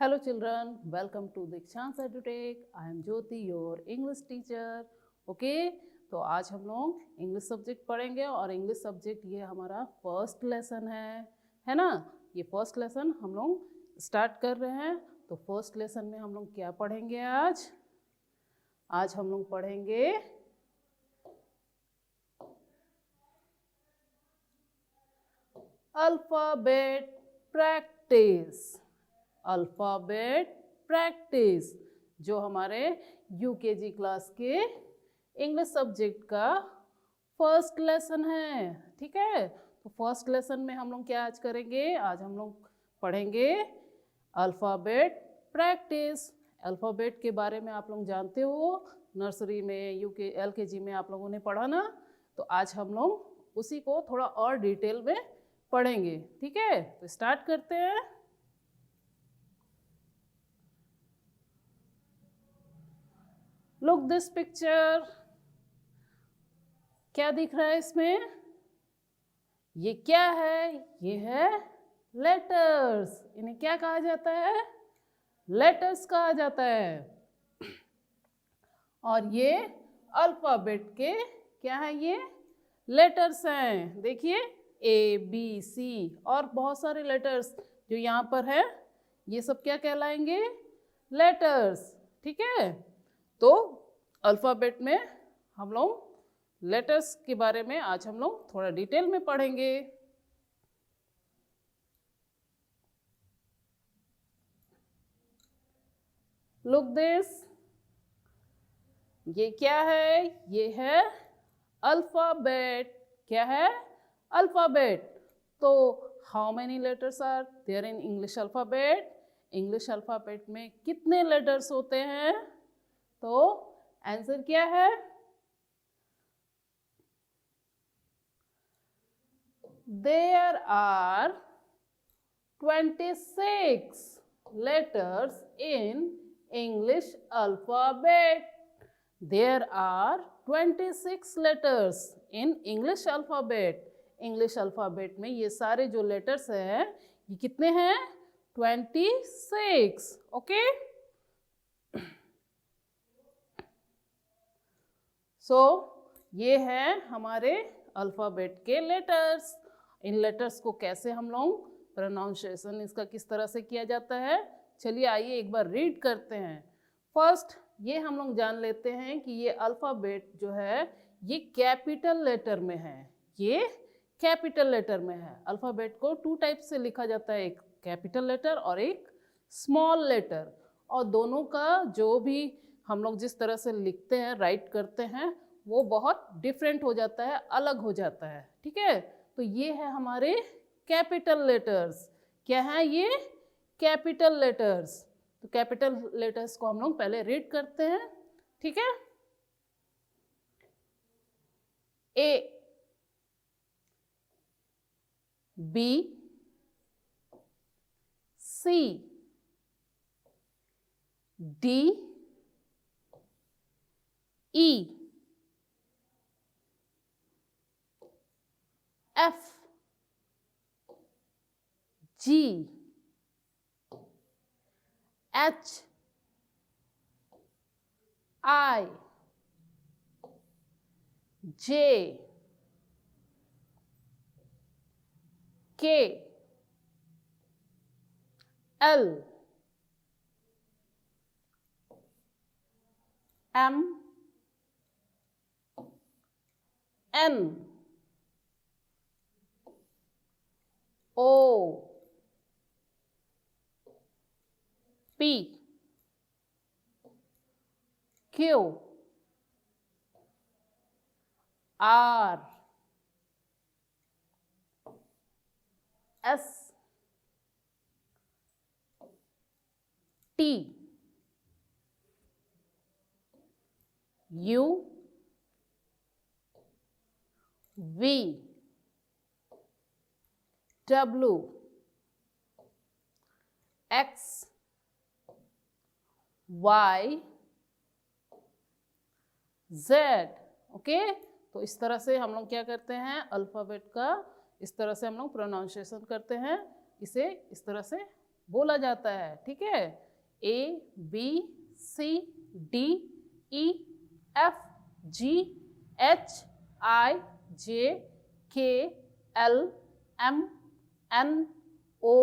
Hello children, welcome to Dikshant's EduTech. I am Jyoti, your English teacher. Okay, तो आज हम लोग English subject पढ़ेंगे और इंग्लिश सब्जेक्ट ये हमारा फर्स्ट लेसन है ना। ये फर्स्ट लेसन हम लोग स्टार्ट कर रहे हैं। तो फर्स्ट लेसन में हम लोग क्या पढ़ेंगे आज हम लोग पढ़ेंगे अल्फ़ाबेट प्रैक्टिस। अल्फ़ाबेट प्रैक्टिस जो हमारे यूकेजी क्लास के इंग्लिश सब्जेक्ट का फर्स्ट लेसन है। ठीक है, तो फर्स्ट लेसन में हम लोग क्या आज करेंगे, आज हम लोग पढ़ेंगे अल्फ़ाबेट प्रैक्टिस। अल्फ़ाबेट के बारे में आप लोग जानते हो, नर्सरी में एलकेजी में आप लोगों ने पढ़ा ना। तो आज हम लोग उसी को थोड़ा और डिटेल में पढ़ेंगे। ठीक है, तो स्टार्ट करते हैं। लुक दिस पिक्चर, क्या दिख रहा है इसमें? ये क्या है? ये है लेटर्स। इन्हें क्या कहा जाता है? लेटर्स कहा जाता है। और ये अल्फ़ाबेट के क्या है? ये लेटर्स हैं। देखिए ए बी सी और बहुत सारे लेटर्स जो यहाँ पर है, ये सब क्या कहलाएंगे? लेटर्स। ठीक है, तो अल्फ़ाबेट में हम लोग लेटर्स के बारे में आज हम लोग थोड़ा डिटेल में पढ़ेंगे। लुक दिस, ये क्या है? ये है अल्फ़ाबेट। क्या है? अल्फ़ाबेट। तो how many letters are there in English alphabet? English alphabet में कितने लेटर्स होते हैं? तो आंसर क्या है? There are 26 letters in English alphabet. There are 26 letters in English alphabet. English alphabet में ये सारे जो letters हैं, ये कितने हैं? 26. Okay? So ये है हमारे अल्फ़ाबेट के लेटर्स। इन लेटर्स को कैसे हम लोग प्रोनाउंसिएशन इसका किस तरह से किया जाता है, चलिए आइए एक बार रीड करते हैं। फर्स्ट ये हम लोग जान लेते हैं कि ये अल्फ़ाबेट जो है ये कैपिटल लेटर में है। ये कैपिटल लेटर में है। अल्फ़ाबेट को टू टाइप से लिखा जाता है, एक कैपिटल लेटर और एक स्मॉल लेटर। और दोनों का जो भी हम लोग जिस तरह से लिखते हैं, राइट करते हैं, वो बहुत डिफरेंट हो जाता है, अलग हो जाता है। ठीक है, तो ये है हमारे कैपिटल लेटर्स। क्या है ये? Capital letters. तो कैपिटल लेटर्स को हम लोग पहले रीड करते हैं। ठीक है, A B C D E F G H I J K L M N O P Q R S T U V W X Y Z। Okay, तो इस तरह से हम लोग क्या करते हैं, अल्फ़ाबेट का इस तरह से हम लोग प्रोनाउंसिएशन करते हैं, इसे इस तरह से बोला जाता है, ठीक है। A B C D E F G H I J K L M N O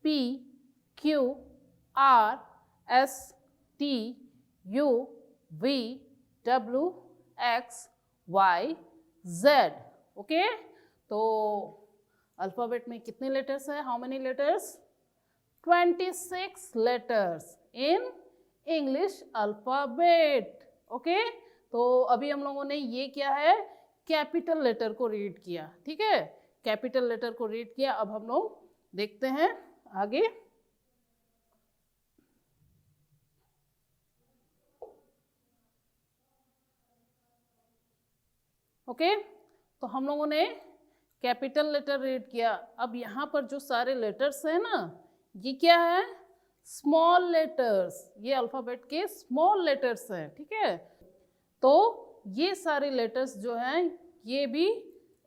P Q R S T U V W X Y Z। Okay, तो अल्फाबेट में कितने लेटर्स है? How many letters? 26 letters in English alphabet. Okay, तो अभी हम लोगों ने ये क्या है, कैपिटल लेटर को रीड किया, ठीक है, कैपिटल लेटर को रीड किया। अब हम लोग देखते हैं आगे। ओके, तो हम लोगों ने कैपिटल लेटर रीड किया। अब यहाँ पर जो सारे लेटर्स हैं ना, ये क्या है? Small letters. ये अल्फाबेट के स्मॉल लेटर्स हैं, ठीक है। तो ये सारे लेटर्स जो हैं ये भी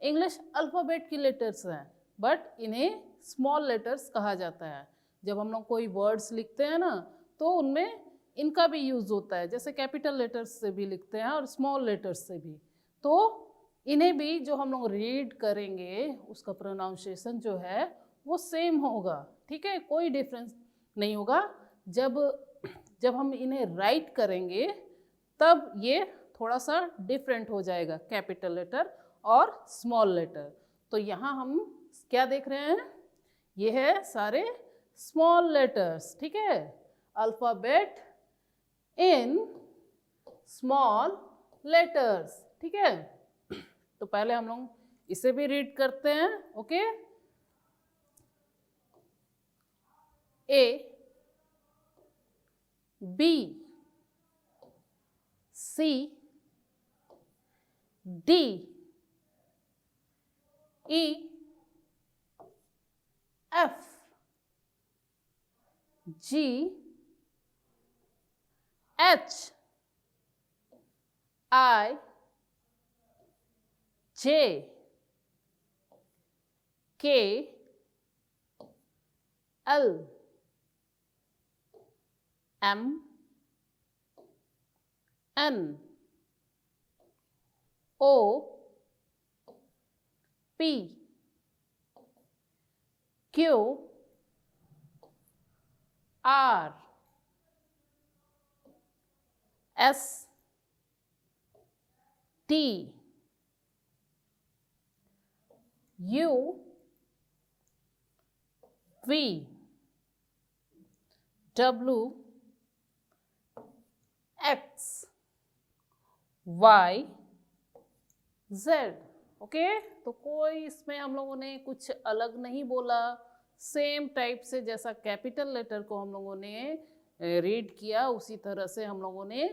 इंग्लिश अल्फाबेट की लेटर्स हैं, बट इन्हें स्मॉल लेटर्स कहा जाता है। जब हम लोग कोई वर्ड्स लिखते हैं ना, तो उनमें इनका भी यूज़ होता है, जैसे कैपिटल लेटर्स से भी लिखते हैं और स्मॉल लेटर्स से भी। तो इन्हें भी जो हम लोग रीड करेंगे उसका प्रोनाउंसिएशन जो है वो सेम होगा, ठीक है, कोई डिफरेंस नहीं होगा। जब हम इन्हें राइट करेंगे तब ये थोड़ा सा डिफरेंट हो जाएगा, कैपिटल लेटर और स्मॉल लेटर। तो यहाँ हम क्या देख रहे हैं? ये है सारे स्मॉल लेटर्स, ठीक है, अल्फाबेट इन स्मॉल लेटर्स, ठीक है। तो पहले हम लोग इसे भी रीड करते हैं। Okay, A B C D E F G H I J K L M N O P Q R S T U V W X Y Z। Okay, तो कोई इसमें हम लोगों ने कुछ अलग नहीं बोला, सेम टाइप से जैसा कैपिटल लेटर को हम लोगों ने रीड किया उसी तरह से हम लोगों ने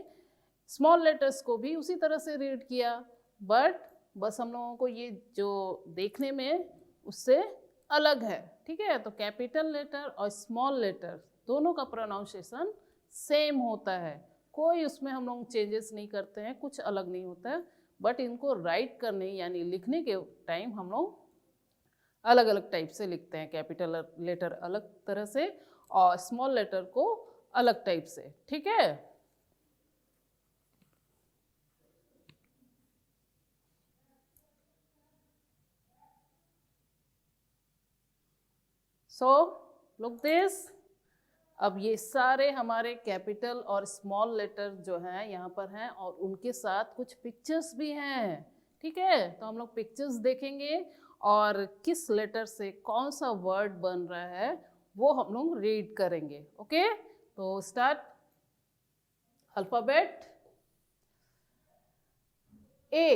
स्मॉल लेटर्स को भी उसी तरह से रीड किया। बट बस हम लोगों को ये जो देखने में उससे अलग है, ठीक है। तो कैपिटल लेटर और स्मॉल लेटर दोनों का प्रोनाउंसिएशन सेम होता है, कोई उसमें हम लोग चेंजेस नहीं करते हैं, कुछ अलग नहीं होता है। बट इनको राइट करने यानी लिखने के टाइम हम लोग अलग अलग टाइप से लिखते हैं, कैपिटल लेटर अलग तरह से और स्मॉल लेटर को अलग टाइप से, ठीक है। So look this. अब ये सारे हमारे कैपिटल और स्मॉल लेटर जो हैं यहाँ पर हैं और उनके साथ कुछ पिक्चर्स भी हैं, ठीक है। तो हम लोग पिक्चर्स देखेंगे और किस लेटर से कौन सा वर्ड बन रहा है वो हम लोग रीड करेंगे। ओके, तो स्टार्ट। अल्फाबेट ए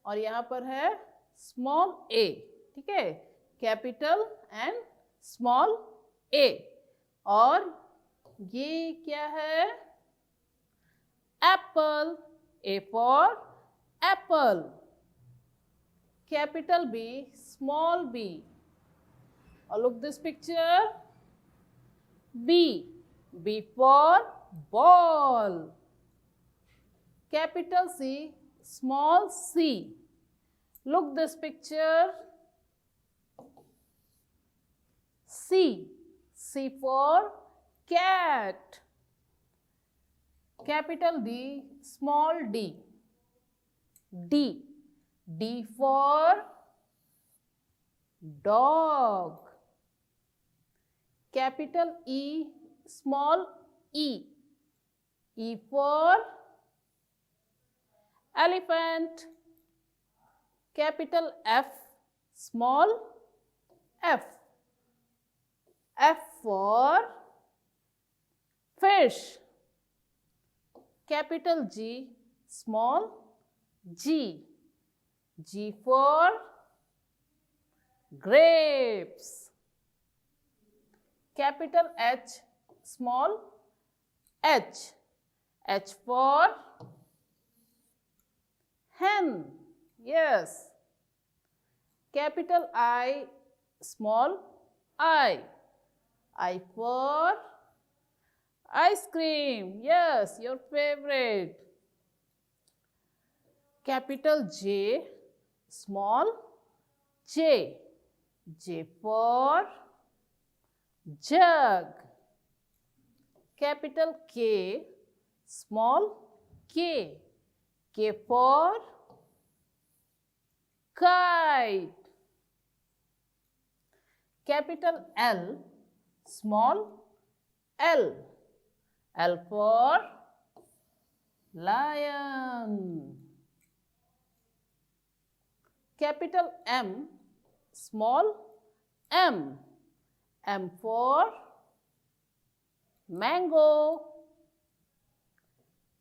और यहाँ पर है स्मॉल ए, ठीक है, कैपिटल एंड स्मॉल ए। और ये क्या है? Apple, A for apple, capital B small B. और look this picture, B, B for ball, capital C small C. Look this picture, C, C for cat. Capital D, small d. D. D for dog. Capital E, small e. E for elephant. Capital F, small f. F for fish. Capital G, small g. G for grapes. Capital H, small h. H for hen. Yes. Capital I, small I. I for ice cream. Yes, your favorite. Capital J, small j. J for jug. Capital K, small k. K for kite. Capital L, small l. L for lion. Capital M, small m. M for mango.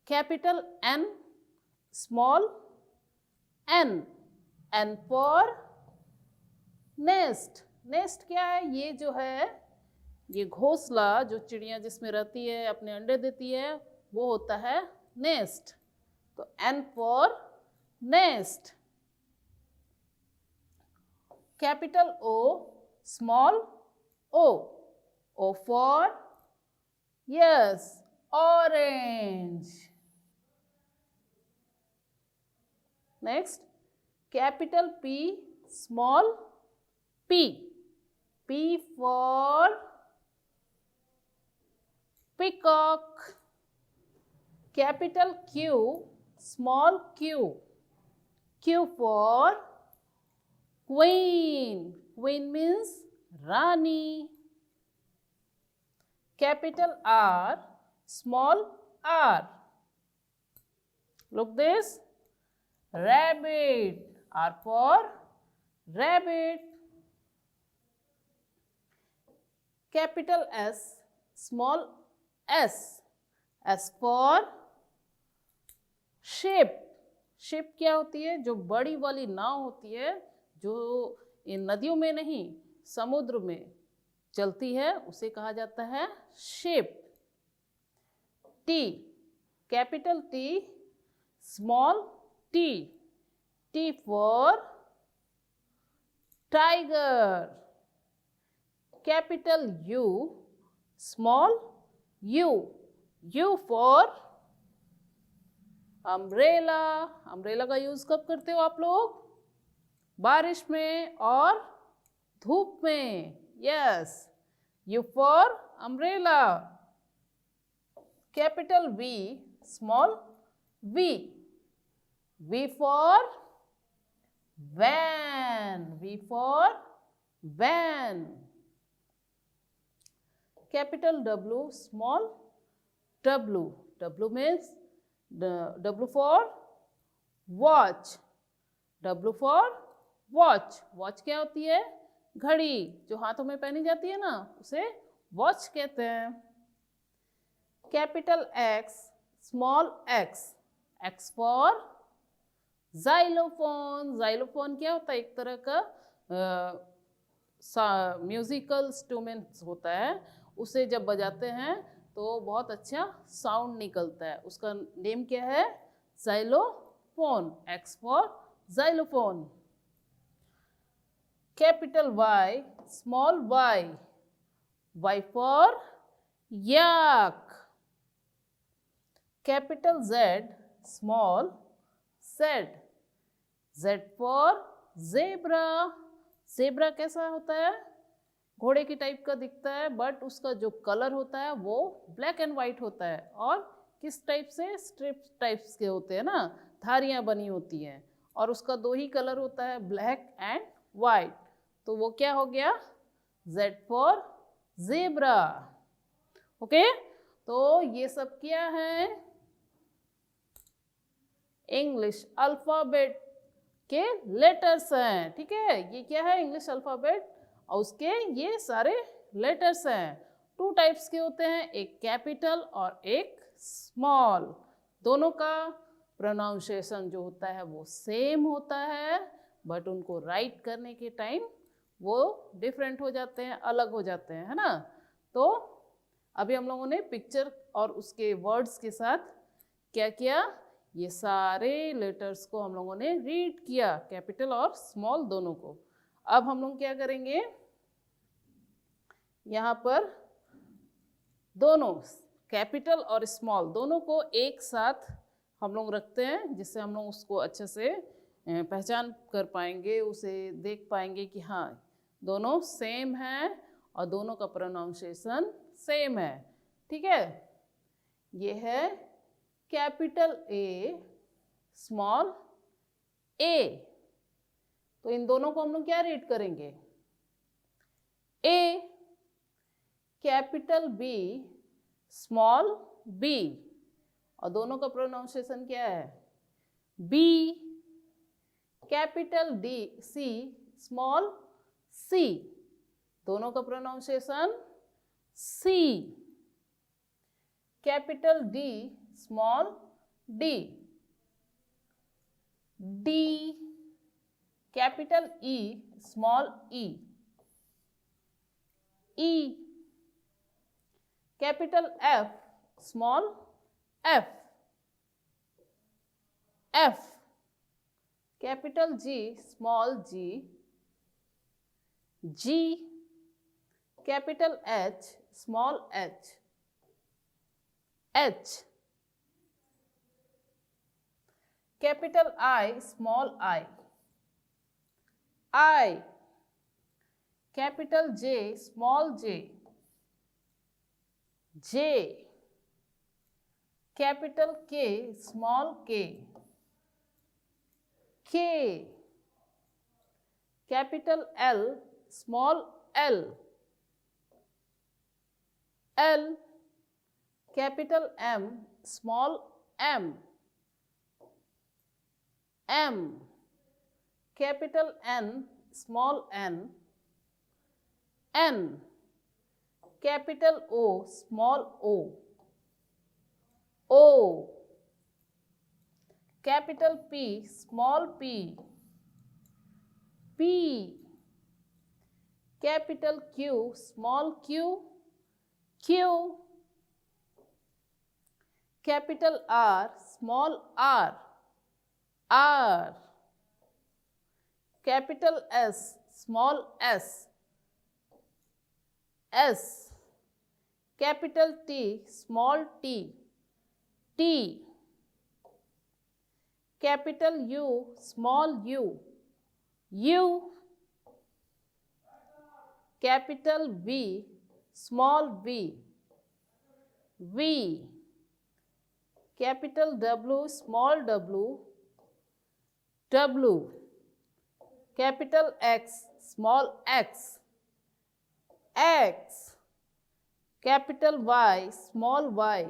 Capital N, small n. N for nest. Nest क्या है? ये जो है, ये घोंसला जो चिड़िया जिसमें रहती है, अपने अंडे देती है, वो होता है नेस्ट. तो N for nest. Capital O, small o. O for yes orange. Next capital P, small p. P for peacock. Capital Q, small q. Q for queen. Queen means Rani. Capital R, small r. Look this. Rabbit. R for rabbit. Capital S, small s. S for ship. Ship क्या होती है? जो बड़ी वाली नाव होती है, जो इन नदियों में नहीं, समुद्र में चलती है, उसे कहा जाता है ship. T. Capital T, small t. T for tiger. Capital U, small u. U for umbrella. Umbrella का यूज कब करते हो आप लोग? बारिश में और धूप में. Yes. U for umbrella. Capital V, small v. V for van. V for van. Capital W, small w. W means W for watch. W for watch. Watch क्या होती है? घड़ी जो हाथों में पहनी जाती है ना, उसे वॉच कहते हैं. Capital X, small x. X for xylophone. Xylophone क्या होता है? एक तरह का म्यूजिकल इंस्ट्रूमेंट होता है. उसे जब बजाते हैं तो बहुत अच्छा साउंड निकलता है. उसका नेम क्या है? xylophone. X for xylophone. Capital Y, small y. Y for yak. Capital Z, small z. Z for zebra. Zebra कैसा होता है? घोड़े की टाइप का दिखता है, बट उसका जो कलर होता है वो ब्लैक एंड वाइट होता है। और किस टाइप से, स्ट्रिप टाइप्स के होते हैं ना, धारियाँ बनी होती हैं, और उसका दो ही कलर होता है, ब्लैक एंड वाइट। तो वो क्या हो गया, Z फॉर ज़ेब्रा। ओके, तो ये सब क्या है, इंग्लिश अल्फ़ाबेट के लेटर्स हैं। ठीक है, ये क्या है, इंग्लिश अल्फ़ाबेट, और उसके ये सारे लेटर्स हैं। टू टाइप्स के होते हैं, एक कैपिटल और एक स्मॉल। दोनों का प्रोनाउंसिएशन जो होता है वो सेम होता है, बट उनको राइट करने के टाइम वो डिफरेंट हो जाते हैं, अलग हो जाते हैं, है ना। तो अभी हम लोगों ने पिक्चर और उसके वर्ड्स के साथ क्या किया, ये सारे लेटर्स को हम लोगों ने रीड किया, कैपिटल और स्मॉल दोनों को। अब हम लोग क्या करेंगे, यहाँ पर दोनों कैपिटल और स्मॉल दोनों को एक साथ हम लोग रखते हैं, जिससे हम लोग उसको अच्छे से पहचान कर पाएंगे, उसे देख पाएंगे कि हाँ दोनों सेम हैं और दोनों का प्रोनाउंसिएशन सेम है। ठीक है, ये है कैपिटल ए, स्मॉल ए। तो इन दोनों को हम लोग क्या रीड करेंगे, A, capital B, small B, और दोनों का प्रोनाउंसिएशन क्या है, B, capital D, C, small C, दोनों का pronunciation C, capital D, small D, D, capital E, small E, E, capital F, small F, F, capital G, small G, G, capital H, small H, H, capital I, small I, I, capital J, small J, J, capital K, small K, K, capital L, small L, L, capital M, small M, M, capital N, small N, N, capital O, small O, O, capital P, small P, P, capital Q, small Q, Q, capital R, small R, R, capital S, small S, S, capital T, small T, T, capital U, small U, U, capital V, small V, V, capital W, small W, W, capital X, small X, X, capital Y, small Y,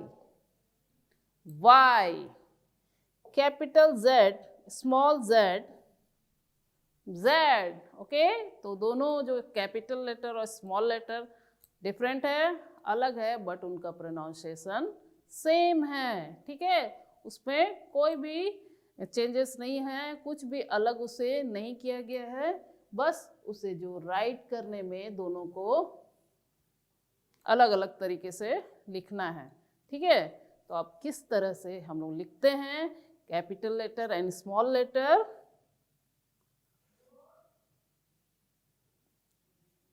Y, capital Z, small Z, Z. Okay, तो दोनों जो capital letter और small letter different है, अलग है, but उनका pronunciation same है। ठीक है, उसमें कोई भी चेंजेस नहीं है, कुछ भी अलग उसे नहीं किया गया है, बस उसे जो राइट करने में दोनों को अलग अलग तरीके से लिखना है। ठीक है, तो अब किस तरह से हम लोग लिखते हैं capital letter and small letter,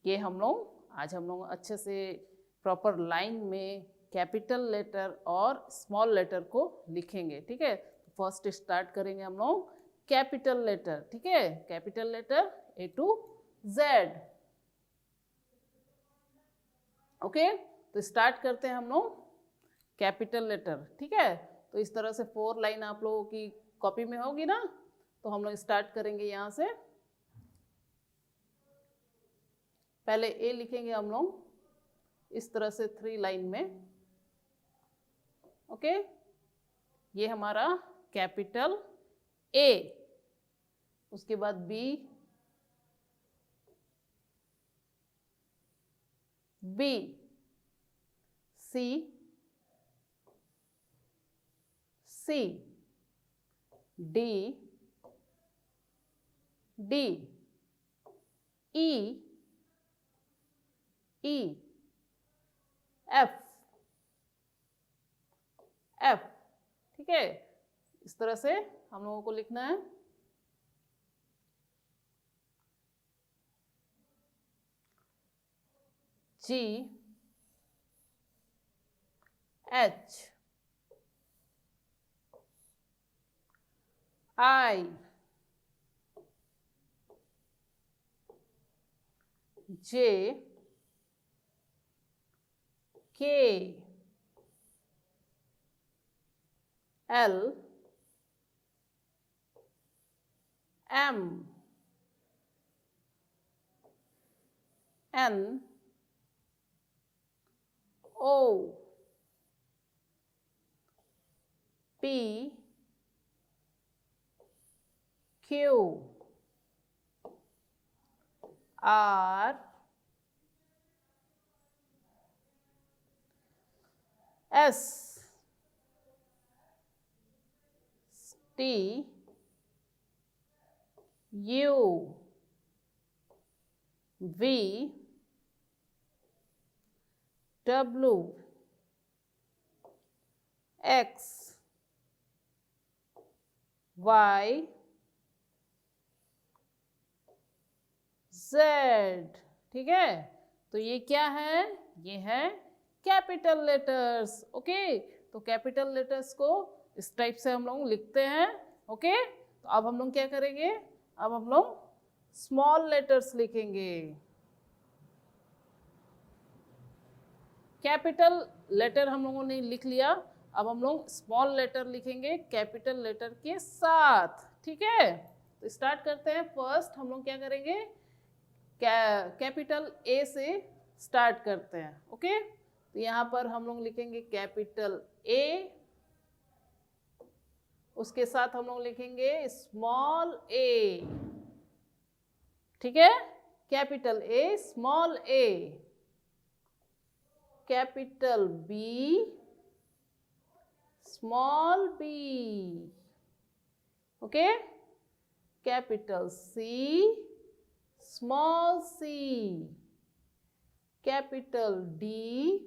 ये आज हम लोग अच्छे से प्रॉपर लाइन में कैपिटल लेटर और स्मॉल लेटर को लिखेंगे। ठीक है, फर्स्ट स्टार्ट करेंगे हम लोग कैपिटल लेटर। ठीक है, capital letter A to Z, okay, तो स्टार्ट करते हैं हम लोग कैपिटल लेटर, ठीक है। तो इस तरह से 4 लाइन आप लोगों की कॉपी में होगी ना, तो हम लोग स्टार्ट करेंगे यहाँ से। पहले ए लिखेंगे हम लोग इस तरह से 3 लाइन में, ओके। ये हमारा कैपिटल ए, उसके बाद बी, बी, सी, सी, डी, डी, ई, ई, एफ, एफ, ठीक है। इस तरह से हम लोगों को लिखना है। जी, H, I, J, K, L, M, N, O, P, Q, R, S, T, U, V, W, X, Y, Z, ठीक है। तो ये क्या है? ये है कैपिटल लेटर्स, ओके। तो कैपिटल लेटर्स को इस टाइप से हम लोग लिखते हैं, ओके। तो अब हम लोग क्या करेंगे? अब हम लोग स्मॉल लेटर्स लिखेंगे। कैपिटल लेटर हम लोगों ने लिख लिया, अब हम लोग स्मॉल लेटर लिखेंगे कैपिटल लेटर के साथ, ठीक है। तो स्टार्ट करते हैं। फर्स्ट हम लोग क्या करेंगे? कैपिटल ए से स्टार्ट करते हैं, ओके। तो यहाँ पर हम लोग लिखेंगे कैपिटल ए, उसके साथ हम लोग लिखेंगे स्मॉल ए, ठीक है। Capital A, small A, capital B, small B, okay. Capital C, small C, capital D,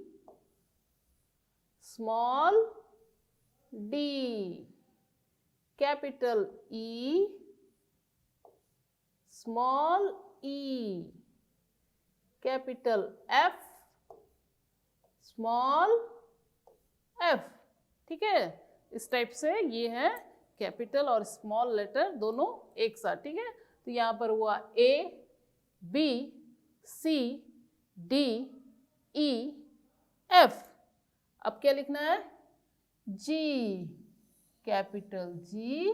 small D, capital E, small E, capital F, small F, ठीक है। इस टाइप से ये है कैपिटल और स्मॉल लेटर दोनों एक साथ, ठीक है। तो यहाँ पर हुआ ए, B, C, D, E, F. अब क्या लिखना है? जी, कैपिटल जी,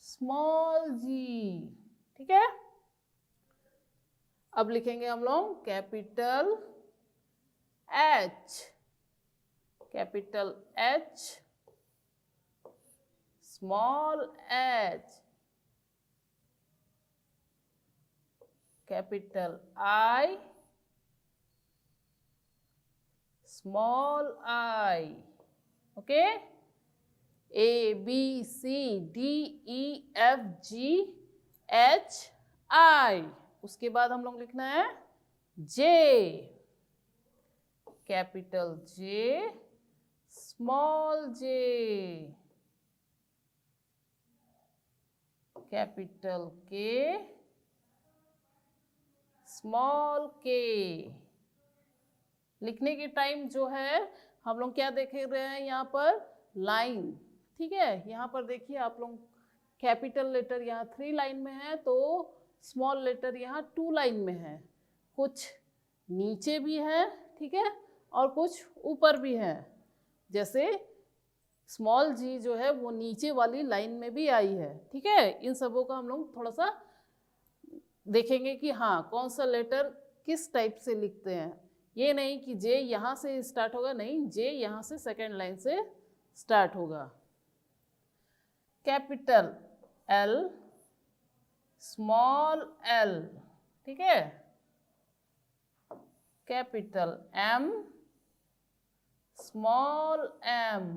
स्मॉल जी, ठीक है। अब लिखेंगे हम लोग capital H, capital H, small H, capital I, small I, okay. A, B, C, D, E, F, G, H, I. उसके बाद हम लोग लिखना है J, capital J, small J, capital K, small K. लिखने के टाइम जो है हम लोग क्या देख रहे हैं यहाँ पर? लाइन, ठीक है। यहाँ पर देखिए आप लोग, कैपिटल लेटर यहाँ 3 लाइन में है, तो स्मॉल लेटर यहाँ 2 लाइन में है, कुछ नीचे भी है, ठीक है, और कुछ ऊपर भी हैं। जैसे स्मॉल जी जो है वो नीचे वाली लाइन में भी आई है, ठीक है। इन सबों का हम लोग थोड़ा सा देखेंगे कि हाँ कौन सा लेटर किस टाइप से लिखते हैं। ये नहीं कि जे यहाँ से स्टार्ट होगा, नहीं, जे यहाँ से सेकेंड लाइन से स्टार्ट होगा। कैपिटल एल, स्मॉल एल, ठीक है, capital M, small M,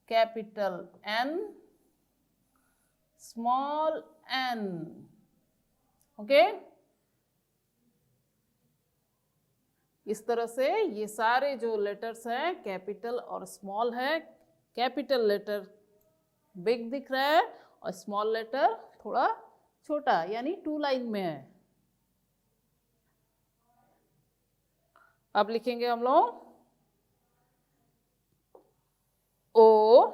capital N, small N, okay. इस तरह से ये सारे जो लेटर्स हैं कैपिटल और स्मॉल है। कैपिटल लेटर बिग दिख रहा है और स्मॉल लेटर थोड़ा छोटा, यानी 2 लाइन में है। अब लिखेंगे हम लोग O,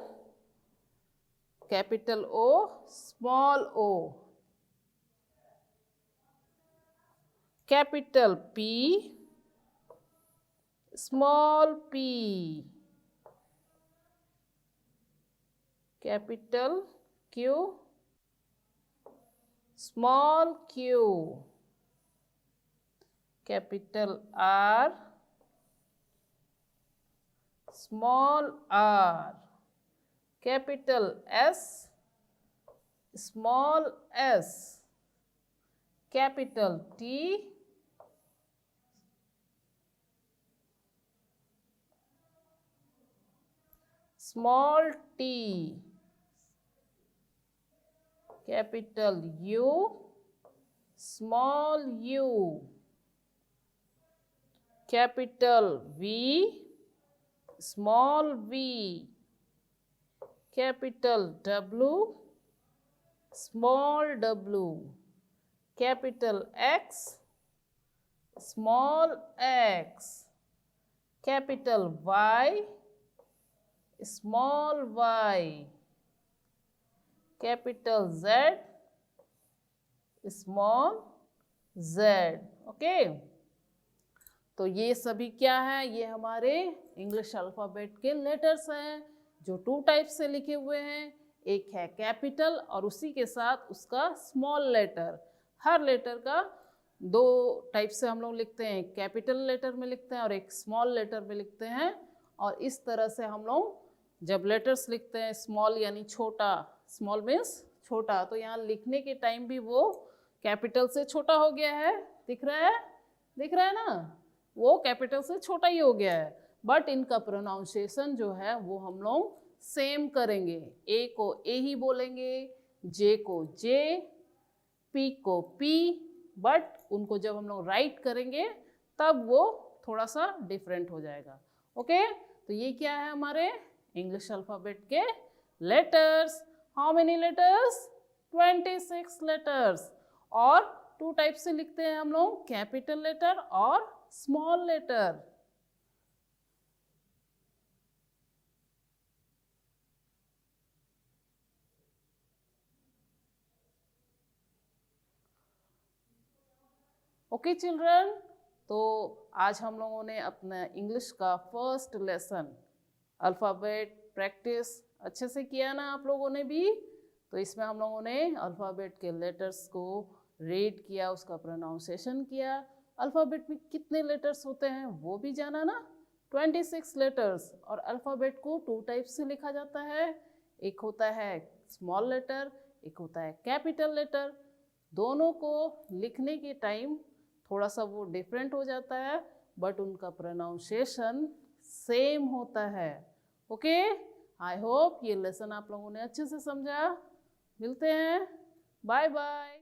capital O, small O, capital P, small p, capital Q, small q, capital R, small r, capital S, small s, capital T, small t, capital U, small u, capital V, small v, capital W, small w, capital X, small x, capital Y, small y, capital Z, small z, okay. तो ये सभी क्या है, ये हमारे English alphabet के letters हैं जो 2 टाइप से लिखे हुए हैं। एक है कैपिटल और उसी के साथ उसका स्मॉल लेटर। हर लेटर का 2 टाइप से हम लोग लिखते हैं, कैपिटल लेटर में लिखते हैं और एक स्मॉल लेटर में लिखते हैं। और इस तरह से हम लोग जब लेटर्स लिखते हैं, स्मॉल यानी छोटा, स्मॉल मीन्स छोटा, तो यहाँ लिखने के टाइम भी वो कैपिटल से छोटा हो गया है, दिख रहा है, दिख रहा है ना, वो कैपिटल से छोटा ही हो गया है। बट इनका प्रोनाउंसिएशन जो है वो हम लोग सेम करेंगे। ए को ए ही बोलेंगे, जे को जे, पी को पी, बट उनको जब हम लोग राइट करेंगे तब वो थोड़ा सा डिफरेंट हो जाएगा, ओके। तो ये क्या है हमारे इंग्लिश अल्फ़ाबेट के letters. How many letters? 26 letters. और 2 टाइप से लिखते हैं हम लोग, कैपिटल लेटर और स्मॉल लेटर। ओके चिल्ड्रन, तो आज हम लोगों ने अपना इंग्लिश का फर्स्ट लेसन अल्फ़ाबेट प्रैक्टिस अच्छे से किया ना आप लोगों ने भी। तो इसमें हम लोगों ने अल्फ़ाबेट के लेटर्स को रीड किया, उसका प्रोनाउंसिएशन किया। अल्फ़ाबेट में कितने लेटर्स होते हैं वो भी जाना ना, 26 लेटर्स। और अल्फ़ाबेट को 2 टाइप से लिखा जाता है, एक होता है स्मॉल लेटर, एक होता है कैपिटल लेटर। दोनों को लिखने के टाइम थोड़ा सा वो डिफरेंट हो जाता है, बट उनका प्रोनाउंसिएशन सेम होता है, ओके। आई होप ये लेसन आप लोगों ने अच्छे से समझा। मिलते हैं, बाय बाय।